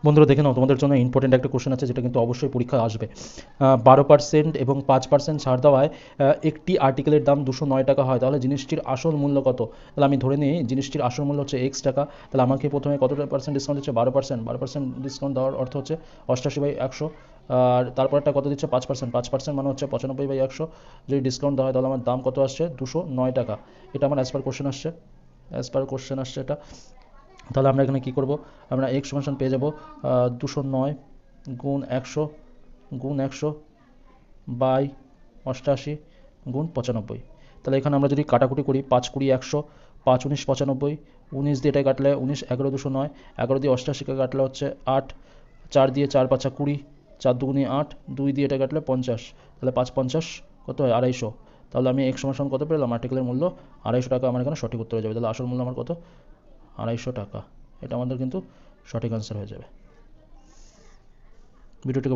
বন্ধুরা দেখে নাও, তোমাদের জন্য ইম্পর্টেন্ট একটা কোশ্চেন আছে যেটা কিন্তু অবশ্যই পরীক্ষায় আসবে। 12% এবং 5% ছাড় দেওয়ায় একটি আর্টিকেলের দাম 209 টাকা হয়, তাহলে জিনিসটির আসল মূল্য কত? তাহলে আমি ধরে নিই জিনিসটির আসল মূল্য হচ্ছে এক্স টাকা। তাহলে আমাকে প্রথমে কত পার্সেন্ট ডিসকাউন্ট দিচ্ছে? 12%। 12% ডিসকাউন্ট দেওয়ার অর্থ হচ্ছে 88/100। আর তারপরটা কত দিচ্ছে? 5%। 5% মানে হচ্ছে 95/100। যদি ডিসকাউন্ট দেওয়া হয় তাহলে আমার দাম কত আসছে? 209 টাকা। এটা আমার অ্যাজ পার কোশ্চেন আসছে, এটা। তাহলে আমরা এখানে কী করব? আমরা এক্স সমান পেয়ে যাব 209 গুণ 100 বাই 88 গুণ 95। তাহলে এখানে আমরা যদি কাটাকুটি করি, 5×20=100, 5×19=95, 19 দিয়ে এটাই কাটলে 19, 11 209, 11 দিয়ে 88কে কাটলে হচ্ছে 8, 4 দিয়ে 4×5=20, 4×2=8, 2 দিয়ে এটা কাটলে 50। তাহলে 5×50 কত হয়? 250। তাহলে আমি এক সমান কত পেলাম? আর্টিকেলের মূল্য 250 টাকা। আমার এখানে সঠিক উত্তর হয়ে যাবে। তাহলে আসল মূল্য আমার কত? 250 টাকা। এটা আমাদের কিন্তু সঠিক অ্যান্সার হয়ে যাবে। ভিডিওটিকে